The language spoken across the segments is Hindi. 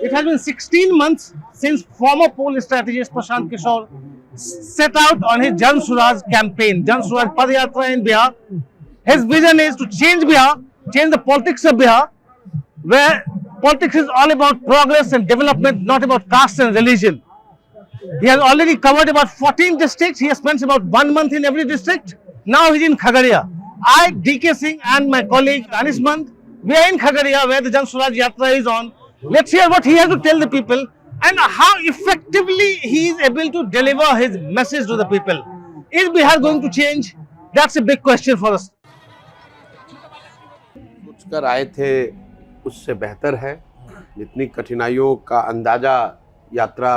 It has been 16 months since former poll strategist Prashant Kishore set out on his Jan Suraj campaign, Jan Suraj Padyatra in Bihar. His vision is to change Bihar, change the politics of Bihar, where politics is all about progress and development, not about caste and religion. He has already covered about 14 districts. He has spent about 1 month in every district. Now he's in Khagaria. I, DK Singh and my colleague Anish Mand, we are in Khagaria where the Jan Suraj Yatra is on. Let's hear what he has to tell the people and how effectively he is able to deliver his message to the people. Is Bihar going to change? That's a big question for us. सोचकर आए थे उससे बेहतर है। जितनी कठिनाइयों का अंदाजा यात्रा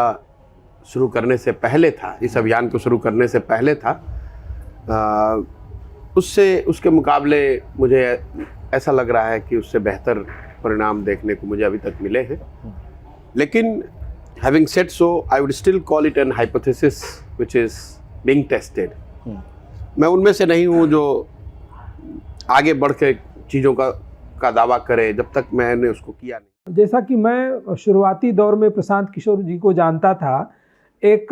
शुरू करने से पहले था, इस अभियान को शुरू करने से पहले था, उसके मुकाबले मुझे ऐसा लग रहा है कि उससे बेहतर परिणाम देखने को मुझे अभी तक मिले हैं। लेकिन having said so, I would still call it an hypothesis which is being tested. मैं उनमें से नहीं हूँ जो आगे बढ़ के चीज़ों का दावा करे जब तक मैंने उसको किया नहीं। जैसा कि मैं शुरुआती दौर में प्रशांत किशोर जी को जानता था एक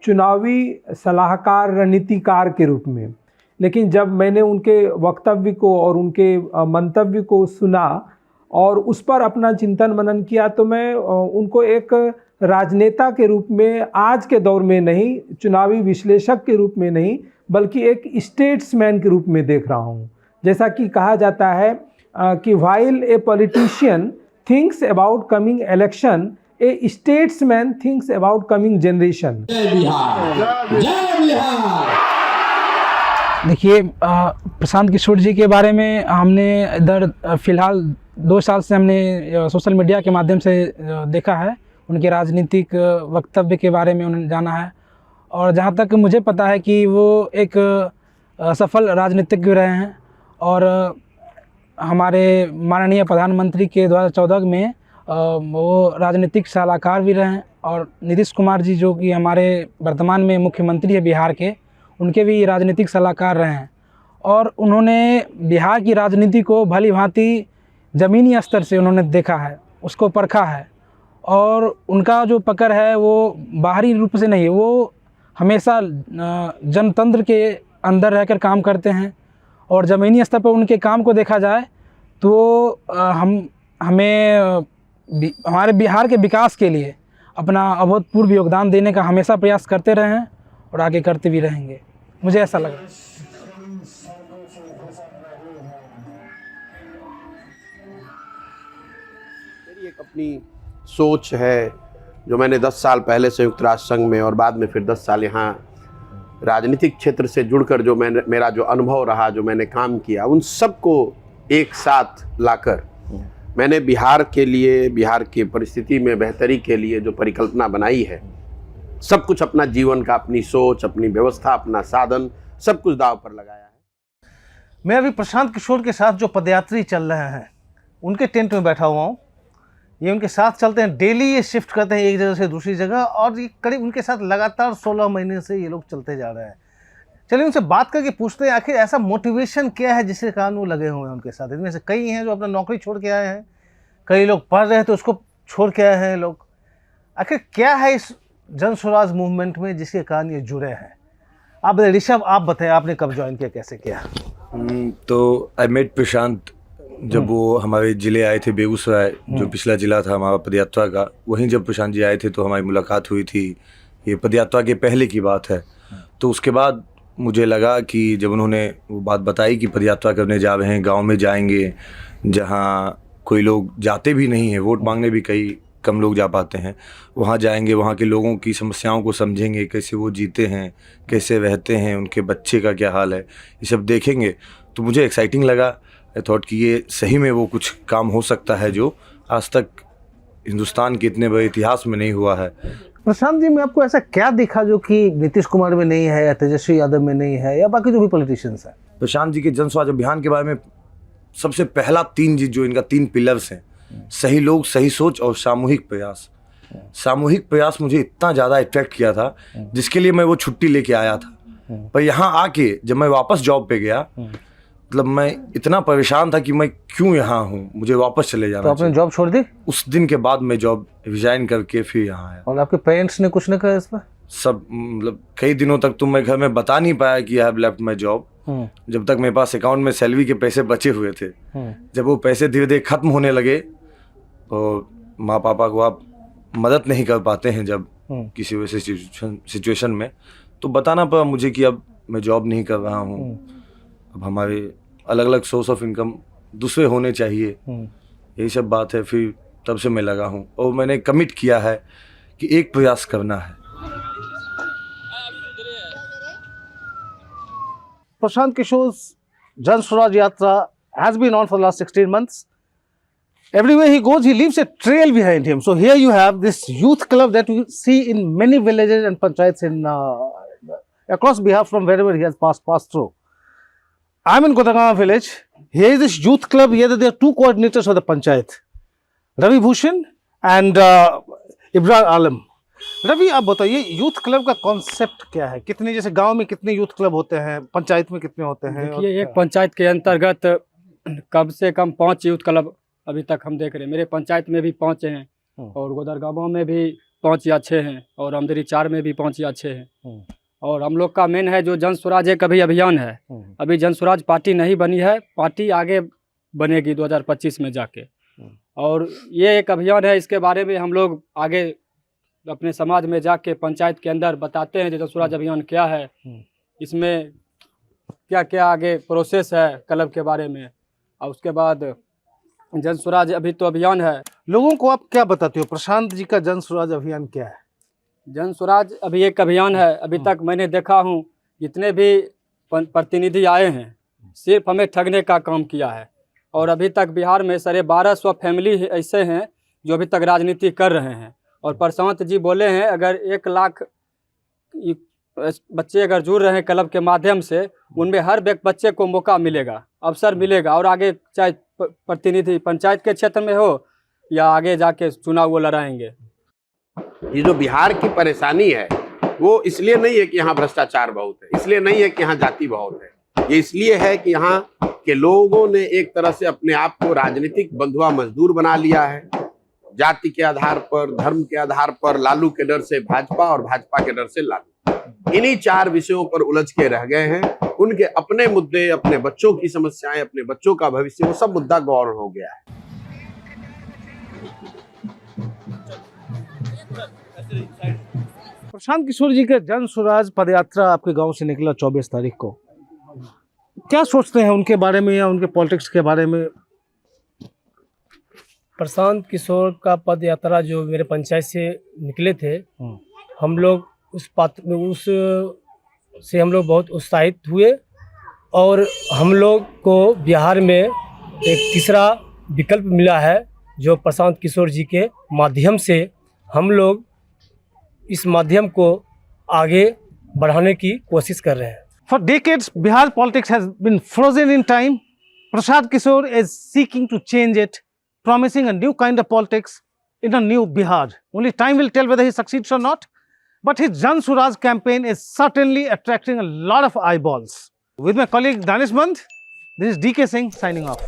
चुनावी सलाहकार रणनीतिकार के रूप में, लेकिन जब मैंने उनके वक्तव्य को और उनके मंतव्य को सुना और उस पर अपना चिंतन मनन किया तो मैं उनको एक राजनेता के रूप में आज के दौर में नहीं, चुनावी विश्लेषक के रूप में नहीं, बल्कि एक स्टेट्समैन के रूप में देख रहा हूँ। जैसा कि कहा जाता है कि while a politician thinks about coming election, a statesman thinks about coming generation. जय बिहार, जय बिहार। देखिए, प्रशांत किशोर जी के बारे में हमने इधर फिलहाल 2 साल से हमने सोशल मीडिया के माध्यम से देखा है। उनके राजनीतिक वक्तव्य के बारे में उन्होंने जाना है और जहाँ तक मुझे पता है कि वो एक सफल राजनीतिज्ञ रहे हैं और हमारे माननीय प्रधानमंत्री के 2014 में वो राजनीतिक सलाहकार भी रहे हैं और नीतीश कुमार जी जो कि हमारे वर्तमान में मुख्यमंत्री है बिहार के, उनके भी राजनीतिक सलाहकार रहे हैं और उन्होंने बिहार की राजनीति को भली भांति ज़मीनी स्तर से उन्होंने देखा है, उसको परखा है और उनका जो पकड़ है वो बाहरी रूप से नहीं, वो हमेशा जनतंत्र के अंदर रहकर काम करते हैं और ज़मीनी स्तर पर उनके काम को देखा जाए तो हमारे बिहार के विकास के लिए अपना अभूतपूर्व योगदान देने का हमेशा प्रयास करते रहे हैं और आगे करते भी रहेंगे, मुझे ऐसा लगा। मेरी एक अपनी सोच है जो मैंने 10 साल पहले संयुक्त राष्ट्र संघ में और बाद में फिर 10 साल यहाँ राजनीतिक क्षेत्र से जुड़कर जो मेरा जो अनुभव रहा, जो मैंने काम किया, उन सबको एक साथ लाकर मैंने बिहार के लिए, बिहार की परिस्थिति में बेहतरी के लिए जो परिकल्पना बनाई है, सब कुछ अपना जीवन का, अपनी सोच, अपनी व्यवस्था, अपना साधन, सब कुछ दांव पर लगाया है। मैं अभी प्रशांत किशोर के साथ जो पदयात्री चल रहे हैं उनके टेंट में बैठा हुआ हूँ। ये उनके साथ चलते हैं, डेली ये शिफ्ट करते हैं एक जगह से दूसरी जगह और ये करीब उनके साथ लगातार 16 महीने से ये लोग चलते जा रहे हैं। चलिए उनसे बात करके पूछते हैं आखिर ऐसा मोटिवेशन क्या है जिसके कारण वो लगे हुए हैं उनके साथ। इनमें से कई हैं जो अपना नौकरी छोड़ के आए हैं, कई लोग पढ़ रहे हैं तो उसको छोड़ के आए हैं लोग। आखिर क्या है इस जन स्वराज मूवमेंट में जिसके कारण ये जुड़े हैं? आप ऋषभ, आप बताएं, आपने कब ज्वाइन किया, कैसे किया? तो आई मेट प्रशांत जब वो हमारे ज़िले आए थे, बेगूसराय जो पिछला ज़िला था हमारा पदयात्रा का, वहीं जब प्रशांत जी आए थे तो हमारी मुलाकात हुई थी। ये पदयात्रा के पहले की बात है। तो उसके बाद मुझे लगा कि जब उन्होंने वो बात बताई कि पदयात्रा करने जा रहे हैं, गांव में जाएंगे जहां कोई लोग जाते भी नहीं हैं, वोट मांगने भी कई कम लोग जा पाते हैं, वहां जाएंगे, वहां के लोगों की समस्याओं को समझेंगे, कैसे वो जीते हैं, कैसे रहते हैं, उनके बच्चे का क्या हाल है, ये सब देखेंगे। तो मुझे एक्साइटिंग लगा। आई थॉट कि ये सही में वो कुछ काम हो सकता है जो आज तक हिंदुस्तान के इतने बड़े इतिहास में नहीं हुआ है। प्रशांत जी, में आपको ऐसा क्या दिखा जो कि नीतीश कुमार में नहीं है या तेजस्वी यादव में नहीं है या बाकी जो भी पॉलिटिशियंस हैं? प्रशांत जी के जन स्वराज अभियान के बारे में सबसे पहला 3 चीज जो इनका 3 पिलर्स हैं, सही लोग, सही सोच और सामूहिक प्रयास। सामूहिक प्रयास मुझे इतना ज़्यादा अट्रैक्ट किया था जिसके लिए मैं वो छुट्टी लेके आया था। पर यहाँ आके जब मैं वापस जॉब पे गया मतलब मैं इतना परेशान था कि मैं क्यों यहाँ हूँ, मुझे वापस चले तो जाना आपने चाहिए। जॉब छोड़ दी उस दिन के बाद मैं जॉब रिजाइन करके फिर यहाँ आया। और आपके पेरेंट्स ने कुछ नहीं कहा इस पर? सब मतलब कई दिनों तक तो मैं घर में बता नहीं पाया कि I have left my job, जब तक मेरे पास अकाउंट में सैलरी के पैसे बचे हुए थे। जब वो पैसे धीरे धीरे खत्म होने लगे तो माँ पापा को आप मदद नहीं कर पाते हैं जब किसी वैसे सिचुएशन में, तो बताना पड़ा मुझे कि अब मैं जॉब नहीं कर रहा हूँ, अब हमारे अलग अलग सोर्स ऑफ इनकम दूसरे होने चाहिए, यही सब बात है। फिर तब से मैं लगा हूँ और मैंने कमिट किया है कि एक प्रयास करना है। Prashant Kishore's Jan Swaraj Yatra has been on for the last 16 months. Everywhere he goes, he leaves a trail behind him. So here you have this youth club that you see in many villages and panchayats in across Bihar from wherever he has passed through. I'm in Kodagama village. Here is this youth club. Here there are two coordinators of the panchayat, Ravi Bhushan and Ibrahim Alam. Ravi, आप बताइए यूथ क्लब का कॉन्सेप्ट क्या है? कितने, जैसे गांव में कितने यूथ क्लब होते हैं, पंचायत में कितने होते हैं? देखिए, एक पंचायत के अंतर्गत कम से कम 5 यूथ क्लब अभी तक हम देख रहे हैं। मेरे पंचायत में भी 5 हैं और गोदरगांव में भी 5 या 6 हैं और अमदरी 4 में भी 5 या 6 हैं। और हम लोग का मेन है जो जन स्वराज एक अभी अभियान है। अभी जन स्वराज पार्टी नहीं बनी है, पार्टी आगे बनेगी 2025 में जाके। और ये एक अभियान है, इसके बारे में हम लोग आगे अपने समाज में जाके पंचायत के अंदर बताते हैं जन स्वराज अभियान क्या है, इसमें क्या क्या आगे प्रोसेस है क्लब के बारे में। और उसके बाद जन स्वराज अभी तो अभियान है। लोगों को आप क्या बताते हो, प्रशांत जी का जन स्वराज अभियान क्या है? जन स्वराज अभी एक अभियान है। अभी तक मैंने देखा हूँ जितने भी प्रतिनिधि आए हैं सिर्फ हमें ठगने का काम किया है। और अभी तक बिहार में 1250 फैमिली ऐसे हैं जो अभी तक राजनीति कर रहे हैं। और प्रशांत जी बोले हैं अगर 1 लाख बच्चे अगर जुड़ रहे हैं क्लब के माध्यम से, उनमें हर बच्चे को मौका मिलेगा, अवसर मिलेगा। और आगे चाहे प्रतिनिधि पंचायत के क्षेत्र में हो या आगे जाके चुनाव वो लड़ाएंगे। ये जो बिहार की परेशानी है वो इसलिए नहीं है कि यहाँ भ्रष्टाचार बहुत है, इसलिए नहीं है कि यहाँ जाति बहुत है, ये इसलिए है कि यहाँ के लोगों ने एक तरह से अपने आप को राजनीतिक बंधुआ मजदूर बना लिया है। जाति के आधार पर, धर्म के आधार पर, लालू के डर से भाजपा और भाजपा के डर से लालू, इन्हीं 4 विषयों पर उलझ के रह गए हैं। उनके अपने मुद्दे, अपने बच्चों की समस्याएं, अपने बच्चों का भविष्य, वो सब मुद्दा गौर हो गया है। प्रशांत किशोर जी का जन स्वराज पदयात्रा आपके गांव से निकला 24 तारीख को, क्या सोचते हैं उनके बारे में या उनके पॉलिटिक्स के बारे में? प्रशांत किशोर का पद यात्रा जो मेरे पंचायत से निकले थे, हम लोग उस से हम लोग बहुत उत्साहित हुए। और हम लोग को बिहार में एक तीसरा विकल्प मिला है जो प्रशांत किशोर जी के माध्यम से हम लोग इस माध्यम को आगे बढ़ाने की कोशिश कर रहे हैं। For decades, Bihar politics has been frozen in time. Prashant Kishore is seeking to change it, promising a new kind of politics in a new Bihar. Only time will tell whether he succeeds or not. But his Jan Swaraj campaign is certainly attracting a lot of eyeballs. With my colleague Danishmand, this is DK Singh signing off.